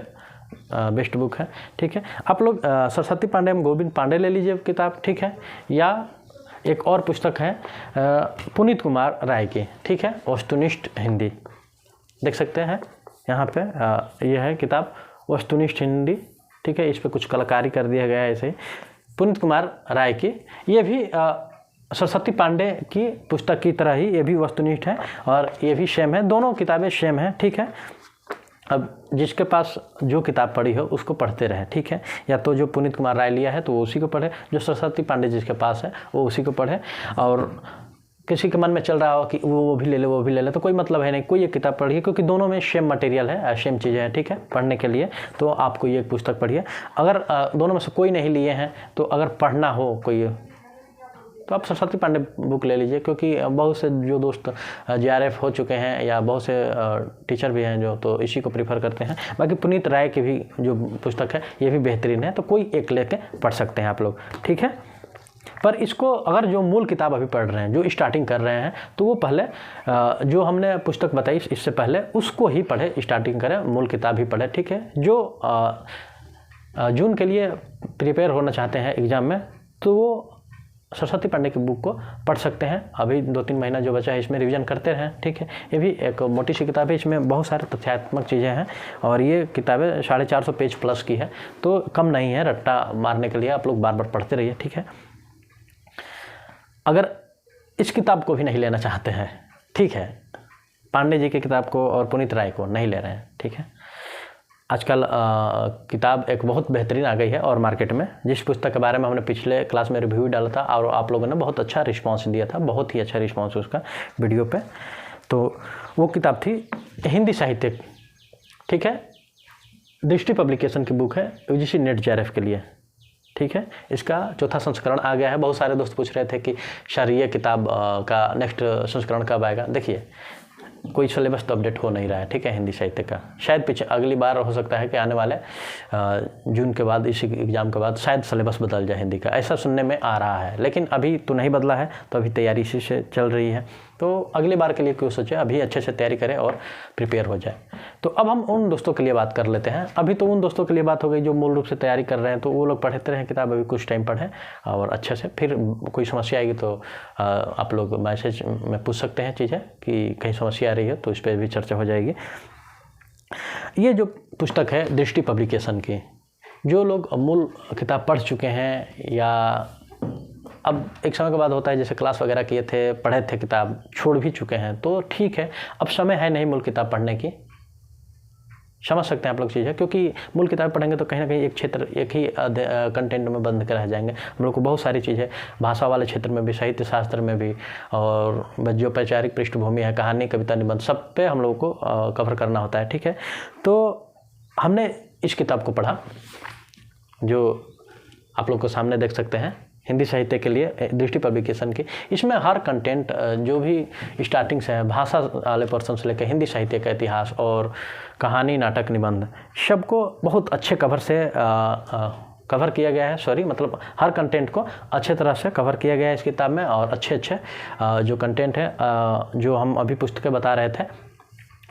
बेस्ट बुक है, ठीक है। आप लोग सरस्वती पांडे एवं गोविंद पांडे ले लीजिए किताब, ठीक है। या एक और पुस्तक है पुनीत कुमार राय की, ठीक है, वस्तुनिष्ठ हिंदी, देख सकते हैं यहाँ पे यह है किताब वस्तुनिष्ठ हिंदी, ठीक है। इस पर कुछ कलाकारी कर दिया गया है ऐसे ही, पुनीत कुमार राय की। ये भी सरस्वती पांडे की पुस्तक की तरह ही ये भी वस्तुनिष्ठ है और ये भी सेम है, दोनों किताबें सेम है, ठीक है। अब जिसके पास जो किताब पढ़ी हो उसको पढ़ते रहे, ठीक है। या तो जो पुनीत कुमार राय लिया है तो वो उसी को पढ़े, जो सरस्वती पांडे जिसके पास है वो उसी को पढ़े। और किसी के मन में चल रहा हो कि वो भी ले ले, वो भी ले ले, तो कोई मतलब है नहीं, कोई एक किताब पढ़िए, क्योंकि दोनों में सेम मटेरियल है, सेम चीज़ें हैं, ठीक है, पढ़ने के लिए। तो आपको ये पुस्तक पढ़िए। अगर दोनों में से कोई नहीं लिए हैं तो अगर पढ़ना हो कोई तो आप सरस्वती पांडे बुक ले लीजिए, क्योंकि बहुत से जो दोस्त JRF हो चुके हैं या बहुत से टीचर भी हैं जो तो इसी को प्रीफर करते हैं। बाकी पुनीत राय की भी जो पुस्तक है ये भी बेहतरीन है, तो कोई एक लेके पढ़ सकते हैं आप लोग, ठीक है। पर इसको अगर जो मूल किताब अभी पढ़ रहे हैं, जो स्टार्टिंग कर रहे हैं, तो वो पहले जो हमने पुस्तक बताई इससे पहले उसको ही पढ़े, स्टार्टिंग करें, मूल किताब ही पढ़े, ठीक है। जो जून के लिए प्रिपेयर होना चाहते हैं एग्ज़ाम में तो वो सरस्वती पांडे की बुक को पढ़ सकते हैं। अभी 2-3 महीना जो बचा है इसमें रिवीजन करते रहें, ठीक है। ये भी एक मोटी सी किताब है, इसमें बहुत सारे तथ्यात्मक चीज़ें हैं और ये किताबें 450 पेज प्लस की है, तो कम नहीं है रट्टा मारने के लिए। आप लोग बार बार पढ़ते रहिए, ठीक है। अगर इस किताब को भी नहीं लेना चाहते हैं, ठीक है, पांडे जी की किताब को और पुनीत राय को नहीं ले रहे हैं, ठीक है। आजकल किताब एक बहुत बेहतरीन आ गई है और मार्केट में, जिस पुस्तक के बारे में हमने पिछले क्लास में रिव्यू डाला था और आप लोगों ने बहुत अच्छा रिस्पांस दिया था, बहुत ही अच्छा रिस्पांस उसका वीडियो पे। तो वो किताब थी हिंदी साहित्य, ठीक है, दृष्टि पब्लिकेशन की बुक है UGC नेट JRF के लिए, ठीक है। इसका 4था संस्करण आ गया है। बहुत सारे दोस्त पूछ रहे थे कि सर ये किताब का नेक्स्ट संस्करण कब आएगा। देखिए कोई सिलेबस तो अपडेट हो नहीं रहा है, ठीक है, हिंदी साहित्य का। शायद पीछे अगली बार हो सकता है कि आने वाले जून के बाद, इसी एग्ज़ाम के बाद शायद सिलेबस बदल जाए हिंदी का, ऐसा सुनने में आ रहा है। लेकिन अभी तो नहीं बदला है, तो अभी तैयारी इसी से चल रही है। तो अगली बार के लिए क्यों सोचे, अभी अच्छे से तैयारी करें और प्रिपेयर हो जाए। तो अब हम उन दोस्तों के लिए बात कर लेते हैं। अभी तो उन दोस्तों के लिए बात हो गई जो मूल रूप से तैयारी कर रहे हैं, तो वो लोग पढ़ते रहें किताब, अभी कुछ टाइम पढ़ें और अच्छे से। फिर कोई समस्या आएगी तो आप लोग मैसेज में पूछ सकते हैं चीज़ें कि कहीं समस्या आ रही है, तो इस पर भी चर्चा हो जाएगी। ये जो पुस्तक है दृष्टि पब्लिकेशन की, जो लोग मूल किताब पढ़ चुके हैं या अब एक समय के बाद होता है जैसे क्लास वगैरह किए थे, पढ़े थे, किताब छोड़ भी चुके हैं, तो ठीक है, अब समय है नहीं मूल किताब पढ़ने की, समझ सकते हैं आप लोग चीज़ें। क्योंकि मूल किताब पढ़ेंगे तो कहीं ना कहीं एक क्षेत्र, एक ही कंटेंट में बंद कर रह जाएंगे। हम लोग को बहुत सारी चीज़ें भाषा वाले क्षेत्र में भी, साहित्य शास्त्र में भी, और जो वैचारिक पृष्ठभूमि है, कहानी, कविता, निबंध, सब पे हम लोगों को कवर करना होता है, ठीक है। तो हमने इस किताब को पढ़ा जो आप लोग को सामने देख सकते हैं, हिंदी साहित्य के लिए दृष्टि पब्लिकेशन की। इसमें हर कंटेंट जो भी स्टार्टिंग से है, भाषा वाले पर्सन से लेकर हिंदी साहित्य का इतिहास और कहानी, नाटक, निबंध, सबको बहुत अच्छे कवर से कवर किया गया है। सॉरी, मतलब हर कंटेंट को अच्छे तरह से कवर किया गया है इस किताब में। और अच्छे जो कंटेंट है, जो हम अभी पुस्तकें बता रहे थे,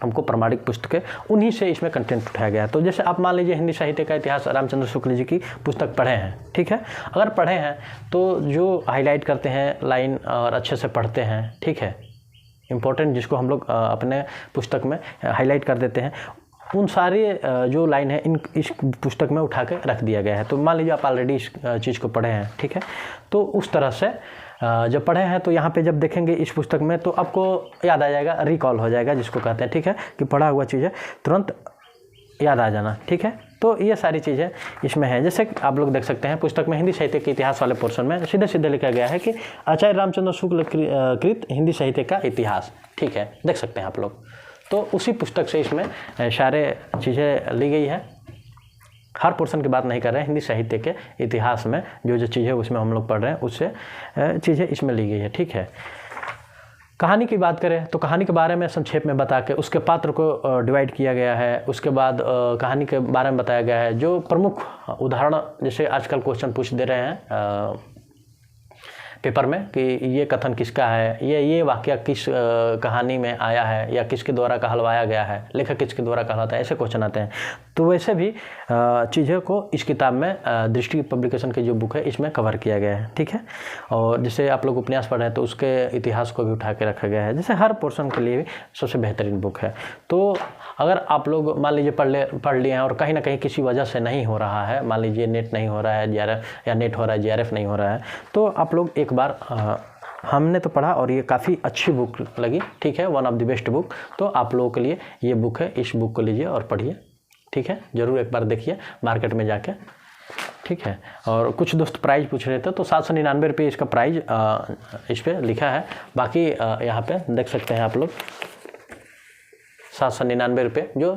हमको प्रमाणिक पुस्तकें, उन्हीं से इसमें कंटेंट उठाया गया है। तो जैसे आप मान लीजिए हिंदी साहित्य का इतिहास रामचंद्र शुक्ल जी की पुस्तक पढ़े हैं, ठीक है। अगर पढ़े हैं तो जो हाईलाइट करते हैं लाइन और अच्छे से पढ़ते हैं, ठीक है, इम्पोर्टेंट जिसको हम लोग अपने पुस्तक में हाईलाइट कर देते हैं, उन सारे जो लाइन है इस पुस्तक में उठा के रख दिया गया है। तो मान लीजिए आप ऑलरेडी इस चीज़ को पढ़े हैं, ठीक है, तो उस तरह से जब पढ़े हैं तो यहाँ पे जब देखेंगे इस पुस्तक में तो आपको याद आ जाएगा, रिकॉल हो जाएगा जिसको कहते हैं, ठीक है, कि पढ़ा हुआ चीज़ें तुरंत याद आ जाना, ठीक है। तो ये सारी चीज़ें इसमें हैं। जैसे आप लोग देख सकते हैं पुस्तक में हिंदी साहित्य के इतिहास वाले पोर्शन में सीधे सीधे लिखा गया है कि आचार्य रामचंद्र शुक्ल कृत हिंदी साहित्य का इतिहास, ठीक है, देख सकते हैं आप लोग। तो उसी पुस्तक से इसमें सारे चीज़ें ली गई है। हर पोर्शन की बात नहीं कर रहे हैं, हिंदी साहित्य के इतिहास में जो जो चीज़ें उसमें हम लोग पढ़ रहे हैं उससे चीज़ें इसमें ली गई है, ठीक है। कहानी की बात करें तो कहानी के बारे में संक्षेप में बता के उसके पात्र को डिवाइड किया गया है। उसके बाद कहानी के बारे में बताया गया है। जो प्रमुख उदाहरण जैसे आजकल क्वेश्चन पूछ दे रहे हैं पेपर में कि ये कथन किसका है, ये वाक्य किस कहानी में आया है या किसके द्वारा कहलवाया गया है, लेखक किसके द्वारा कहलाता है, ऐसे क्वेश्चन आते हैं। तो वैसे भी चीज़ों को इस किताब में दृष्टि पब्लिकेशन की जो बुक है इसमें कवर किया गया है, ठीक है। और जैसे आप लोग उपन्यास पढ़ रहे हैं तो उसके इतिहास को भी उठा के रखा गया है। जैसे हर पोर्शन के लिए भी सबसे बेहतरीन बुक है। तो अगर आप लोग मान लीजिए पढ़ लिए हैं और कहीं ना कहीं किसी वजह से नहीं हो रहा है, मान लीजिए नेट नहीं हो रहा है, JRF या नेट हो रहा है JRF नहीं हो रहा है, तो आप लोग एक बार हमने तो पढ़ा और ये काफ़ी अच्छी बुक लगी, ठीक है, one of the best book. तो आप लोगों के लिए ये बुक है, इस बुक को लीजिए और पढ़िए, ठीक है। ज़रूर एक बार देखिए मार्केट में जाके, ठीक है। और कुछ दोस्त प्राइस पूछ रहे थे तो 799 रुपये इसका प्राइस इस पर लिखा है। बाकी यहाँ पे देख सकते हैं आप लोग 799 रुपये जो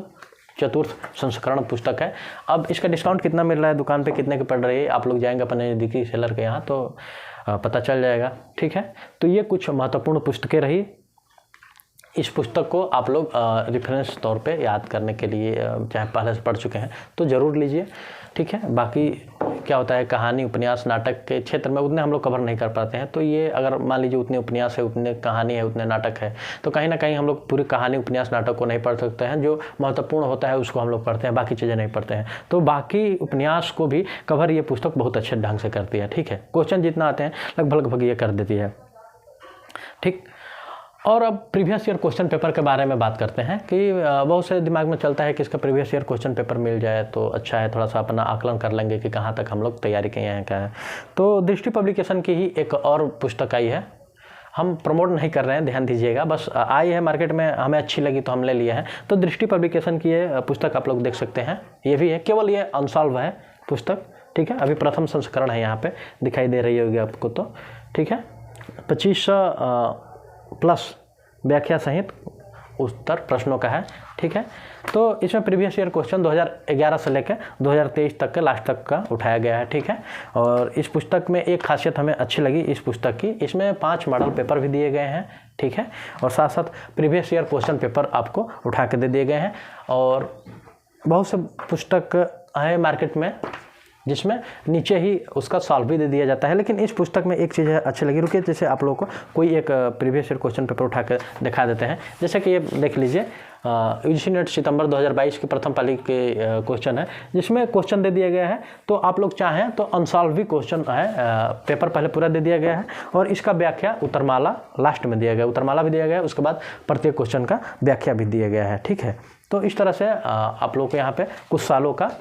चतुर्थ संस्करण पुस्तक है। अब इसका डिस्काउंट कितना मिल रहा है, दुकान पे कितने की पड़ रही है, आप लोग जाएंगे अपने नज़दीकी सेलर के यहाँ तो पता चल जाएगा, ठीक है। तो ये कुछ महत्वपूर्ण पुस्तकें रही। इस पुस्तक को आप लोग रेफरेंस तौर पे याद करने के लिए चाहे पहले से पढ़ चुके हैं तो ज़रूर लीजिए, ठीक है। बाकी क्या होता है कहानी उपन्यास नाटक के क्षेत्र में उतने हम लोग कवर नहीं कर पाते हैं। तो ये अगर मान लीजिए उतने उपन्यास है, उतने कहानी है, उतने नाटक है, तो कहीं ना कहीं हम लोग पूरी कहानी उपन्यास नाटक को नहीं पढ़ सकते हैं। जो महत्वपूर्ण होता है उसको हम लोग पढ़ते हैं, बाकी चीज़ें नहीं पढ़ते हैं। तो बाकी उपन्यास को भी कवर ये पुस्तक बहुत अच्छे ढंग से करती है, ठीक है। क्वेश्चन जितना आते हैं लगभग ये कर देती है, ठीक। और अब प्रीवियस ईयर क्वेश्चन पेपर के बारे में बात करते हैं कि बहुत से दिमाग में चलता है कि इसका प्रीवियस ईयर क्वेश्चन पेपर मिल जाए तो अच्छा है, थोड़ा सा अपना आकलन कर लेंगे कि कहाँ तक हम लोग तैयारी किए हैं क्या है। तो दृष्टि पब्लिकेशन की ही एक और पुस्तक आई है, हम प्रमोट नहीं कर रहे हैं, ध्यान दीजिएगा, बस आई है मार्केट में, हमें अच्छी लगी तो हम ले लिए हैं। तो दृष्टि पब्लिकेशन की ये पुस्तक आप लोग देख सकते हैं, ये भी है, केवल ये अनसॉल्व है पुस्तक, ठीक है। अभी प्रथम संस्करण है, यहाँ पे दिखाई दे रही होगी आपको, तो ठीक है। 2500 प्लस व्याख्या सहित उत्तर प्रश्नों का है, ठीक है। तो इसमें प्रीवियस ईयर क्वेश्चन 2011 से लेकर 2023 तक के लास्ट तक का उठाया गया है, ठीक है। और इस पुस्तक में एक खासियत हमें अच्छी लगी इस पुस्तक की, इसमें 5 मॉडल पेपर भी दिए गए हैं, ठीक है। और साथ साथ प्रीवियस ईयर क्वेश्चन पेपर आपको उठा के दे दिए गए हैं। और बहुत से पुस्तक है मार्केट में जिसमें नीचे ही उसका सॉल्व भी दे दिया जाता है, लेकिन इस पुस्तक में एक चीज़ अच्छी लगी, रुकिए, जैसे आप लोगों को कोई एक प्रीवियस ईयर क्वेश्चन पेपर उठा कर दिखा देते हैं। जैसे कि ये देख लीजिए, यूजीसी नेट सितंबर 2022 की प्रथम पाली के क्वेश्चन है, जिसमें क्वेश्चन दे दिया गया है। तो आप लोग चाहें तो अनसॉल्व भी क्वेश्चन है, पेपर पहले पूरा दे दिया गया है और इसका व्याख्या उत्तरमाला लास्ट में दिया गया, उत्तरमाला भी दिया गया है, उसके बाद प्रत्येक क्वेश्चन का व्याख्या भी दिया गया है, ठीक है। तो इस तरह से आप लोग को यहाँ पे कुछ सालों का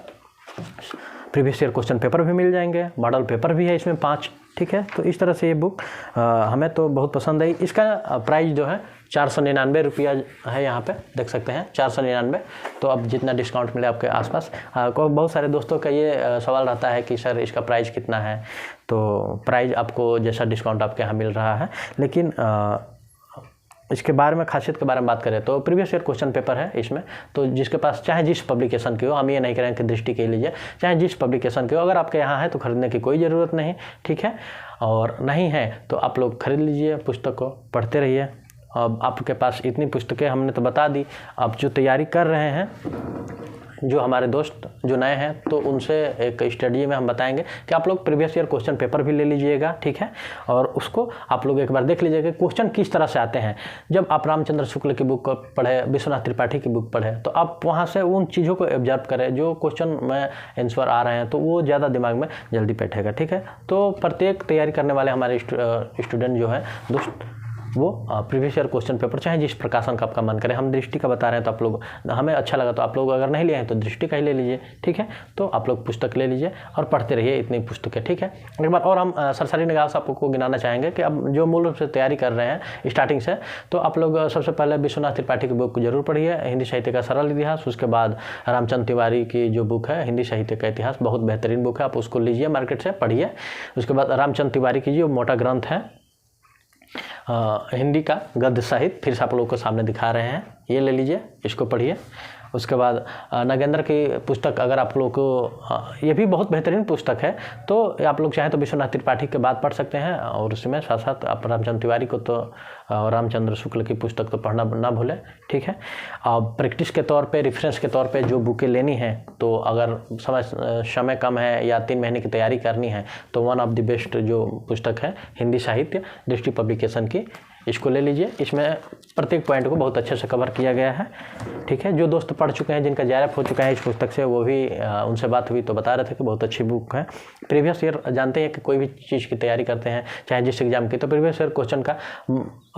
प्रीवियस ईयर क्वेश्चन पेपर भी मिल जाएंगे, मॉडल पेपर भी है इसमें 5, ठीक है। तो इस तरह से ये बुक हमें तो बहुत पसंद आई। इसका प्राइस जो है 499 रुपया है, यहाँ पे देख सकते हैं 499। तो अब जितना डिस्काउंट मिले आपके आसपास, बहुत सारे दोस्तों का ये सवाल रहता है कि सर इसका प्राइस कितना है। तो प्राइस आपको जैसा डिस्काउंट आपके यहाँ मिल रहा है, लेकिन इसके बारे में खासियत के बारे में बात करें तो प्रीवियस ईयर क्वेश्चन पेपर है इसमें। तो जिसके पास चाहे जिस पब्लिकेशन की हो, हम ये नहीं करें कि दृष्टि के लीजिए, चाहे जिस पब्लिकेशन की हो, अगर आपके यहाँ है तो खरीदने की कोई ज़रूरत नहीं, ठीक है। और नहीं है तो आप लोग खरीद लीजिए, पुस्तक को पढ़ते रहिए। अब आपके पास इतनी पुस्तकें हमने तो बता दी। अब जो तैयारी कर रहे हैं, जो हमारे दोस्त जो नए हैं, तो उनसे एक स्टडी में हम बताएंगे कि आप लोग प्रीवियस ईयर क्वेश्चन पेपर भी ले लीजिएगा, ठीक है। और उसको आप लोग एक बार देख लीजिएगा क्वेश्चन किस तरह से आते हैं। जब आप रामचंद्र शुक्ल की बुक पढ़े, विश्वनाथ त्रिपाठी की बुक पढ़े, तो आप वहाँ से उन चीज़ों को ऑब्जर्व करें जो क्वेश्चन में आंसर आ रहे हैं, तो वो ज़्यादा दिमाग में जल्दी बैठेगा, ठीक है। तो प्रत्येक तैयारी करने वाले हमारे स्टूडेंट जो है दोस्त वो प्रीवियस ईयर क्वेश्चन पेपर चाहे जिस प्रकाशन का आपका मन करे, हम दृष्टि का बता रहे हैं तो आप लोग, हमें अच्छा लगा तो आप लोग अगर नहीं लिए हैं तो दृष्टि का ही ले लीजिए, ठीक है। तो आप लोग पुस्तक ले लीजिए और पढ़ते रहिए, इतनी पुस्तक है, ठीक है। एक बार और हम सरसरी निगाह से आपको गिनाना चाहेंगे कि अब जो मूल रूप से तैयारी कर रहे हैं स्टार्टिंग से, तो आप लोग सबसे पहले विश्वनाथ त्रिपाठी की बुक जरूर पढ़िए, हिंदी साहित्य का सरल इतिहास। उसके बाद रामचंद्र तिवारी की जो बुक है हिंदी साहित्य का इतिहास, बहुत बेहतरीन बुक है, आप उसको लीजिए मार्केट से, पढ़िए। उसके बाद रामचंद्र तिवारी की जो मोटा ग्रंथ है हिंदी का गद्य साहित्य, फिर से आप लोगों को सामने दिखा रहे हैं, ये ले लीजिए, इसको पढ़िए। उसके बाद नागेंद्र की पुस्तक, अगर आप लोग को, ये भी बहुत बेहतरीन पुस्तक है, तो आप लोग चाहें तो विश्वनाथ त्रिपाठी के बाद पढ़ सकते हैं, और उसमें साथ साथ आप रामचंद्र तिवारी को तो रामचंद्र शुक्ल की पुस्तक तो पढ़ना ना भूलें, ठीक है। प्रैक्टिस के तौर पे, रेफरेंस के तौर पे जो बुकें लेनी है, तो अगर समय कम है या 3 महीने की तैयारी करनी है, तो वन ऑफ द बेस्ट जो पुस्तक है हिंदी साहित्य दृष्टि पब्लिकेशन की, इसको ले लीजिए। इसमें प्रत्येक पॉइंट को बहुत अच्छे से कवर किया गया है, ठीक है। जो दोस्त पढ़ चुके हैं, जिनका JRF हो चुका है इस पुस्तक से, वो भी उनसे बात हुई तो बता रहे थे कि बहुत अच्छी बुक है। प्रीवियस ईयर जानते हैं कि कोई भी चीज़ की तैयारी करते हैं, चाहे जिस एग्जाम की, तो प्रीवियस ईयर क्वेश्चन का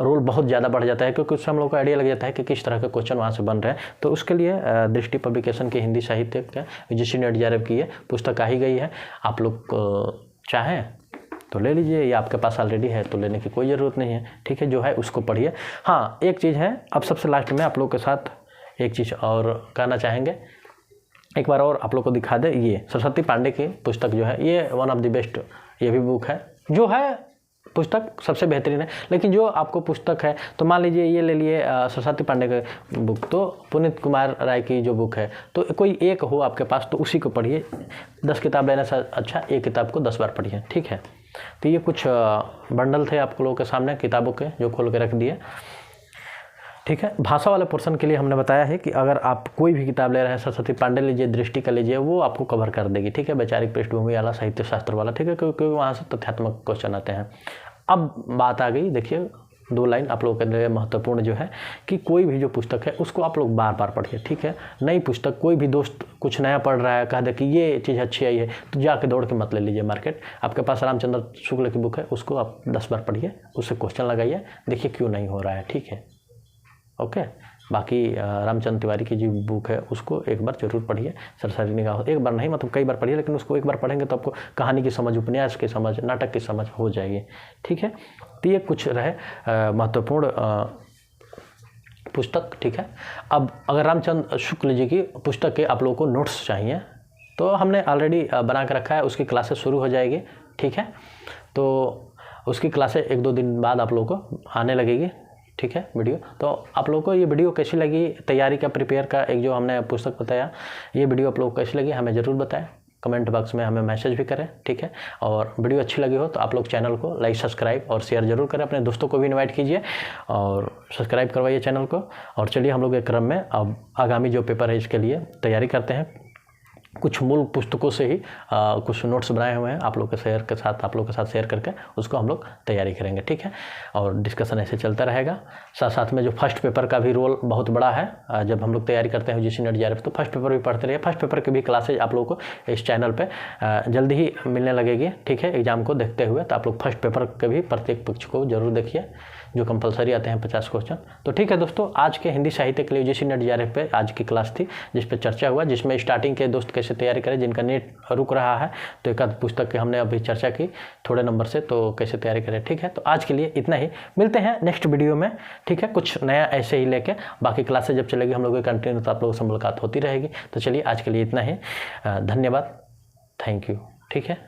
रोल बहुत ज़्यादा बढ़ जाता है, क्योंकि उससे हम लोग को आइडिया लग जाता है कि किस तरह के क्वेश्चन वहाँ से बन रहे हैं। तो उसके लिए दृष्टि पब्लिकेशन की हिंदी साहित्य का UGC नेट JRF की ये पुस्तक आ ही गई है। आप लोग चाहें तो ले लीजिए, ये आपके पास ऑलरेडी है तो लेने की कोई ज़रूरत नहीं है, ठीक है। जो है उसको पढ़िए। हाँ, एक चीज़ है, अब सबसे लास्ट में आप लोग के साथ एक चीज़ और कहना चाहेंगे, एक बार और आप लोग को दिखा दे, ये सरस्वती पांडे की पुस्तक जो है, ये वन ऑफ द बेस्ट ये भी बुक है, जो है पुस्तक सबसे बेहतरीन है। लेकिन जो आपको पुस्तक है, तो मान लीजिए ये ले लिए सरस्वती पांडे का बुक, तो पुनीत कुमार राय की जो बुक है, तो कोई एक हो आपके पास तो उसी को पढ़िए। 10 किताब लेने से अच्छा एक किताब को 10 बार पढ़िए, ठीक है। तो ये कुछ बंडल थे आप लोगों के सामने किताबों के, जो खोल के रख दिए, ठीक है। भाषा वाले पोर्शन के लिए हमने बताया है कि अगर आप कोई भी किताब ले रहे हैं, सरस्वती पांडे लीजिए, दृष्टि का लीजिए, वो आपको कवर कर देगी, ठीक है। वैचारिक पृष्ठभूमि वाला, साहित्य शास्त्र वाला, ठीक है, क्योंकि वहाँ से तथ्यात्मक क्वेश्चन आते हैं। अब बात आ गई, देखिए 2 लाइन आप लोगों के लिए महत्वपूर्ण जो है, कि कोई भी जो पुस्तक है उसको आप लोग बार बार पढ़िए, ठीक है। नई पुस्तक, कोई भी दोस्त कुछ नया पढ़ रहा है, कह दे कि ये चीज़ अच्छी आई है, तो जाके दौड़ के मत ले लीजिए मार्केट। आपके पास रामचंद्र शुक्ल की बुक है, उसको आप 10 बार पढ़िए, उससे क्वेश्चन लगाइए, देखिए क्यों नहीं हो रहा है, ठीक है, ओके। बाकी रामचंद्र तिवारी की जो बुक है उसको एक बार जरूर पढ़िए, सरसरी निगाह, एक बार नहीं मतलब कई बार पढ़िए, लेकिन उसको एक बार पढ़ेंगे तो आपको कहानी की समझ, उपन्यास की समझ, नाटक की समझ हो जाएगी, ठीक है। तो ये कुछ रहे महत्वपूर्ण पुस्तक, ठीक है। अब अगर रामचंद्र शुक्ल जी की पुस्तक के आप लोगों को नोट्स चाहिए, तो हमने ऑलरेडी बना के रखा है, उसकी क्लासेस शुरू हो जाएगी, ठीक है। तो उसकी क्लासें 1-2 दिन बाद आप लोगों को आने लगेगी, ठीक है, वीडियो। तो आप लोगों को ये वीडियो कैसी लगी, तैयारी का, प्रिपेयर का एक जो हमने पुस्तक बताया, ये वीडियो आप लोगों को कैसी लगी हमें ज़रूर बताएं, कमेंट बॉक्स में हमें मैसेज भी करें, ठीक है। और वीडियो अच्छी लगी हो तो आप लोग चैनल को लाइक, सब्सक्राइब और शेयर जरूर करें, अपने दोस्तों को भी इनवाइट कीजिए और सब्सक्राइब करवाइए चैनल को। और चलिए हम लोग एक क्रम में अब आगामी जो पेपर है इसके लिए तैयारी करते हैं। कुछ मूल पुस्तकों से ही कुछ नोट्स बनाए हुए हैं, आप लोग के साथ शेयर करके उसको हम लोग तैयारी करेंगे, ठीक है। और डिस्कशन ऐसे चलता रहेगा। साथ साथ में जो फर्स्ट पेपर का भी रोल बहुत बड़ा है, जब हम लोग तैयारी करते हैं UGC नेट JRF, तो फर्स्ट पेपर भी पढ़ते रहिए। फर्स्ट पेपर की भी क्लासेज आप लोगों को इस चैनल पे जल्दी ही मिलने लगेगी, ठीक है, एग्जाम को देखते हुए। तो आप लोग फर्स्ट पेपर के भी प्रत्येक पक्ष को जरूर देखिए, जो कंपलसरी आते हैं 50 क्वेश्चन। तो ठीक है दोस्तों, आज के हिंदी साहित्य के लिए UGC नेट JRF पे आज की क्लास थी, जिस पे चर्चा हुआ, जिसमें स्टार्टिंग के दोस्त कैसे तैयारी करें, जिनका नेट रुक रहा है, तो एक आध पुस्तक की हमने अभी चर्चा की थोड़े नंबर से, तो कैसे तैयारी करें, ठीक है। तो आज के लिए इतना ही, मिलते हैं नेक्स्ट वीडियो में, ठीक है, कुछ नया ऐसे ही लेके। बाकी क्लासेज जब चलेगी हम लोग की कंटिन्यू, तो आप लोगों से मुलाकात होती रहेगी। तो चलिए आज के लिए इतना ही, धन्यवाद, थैंक यू, ठीक है।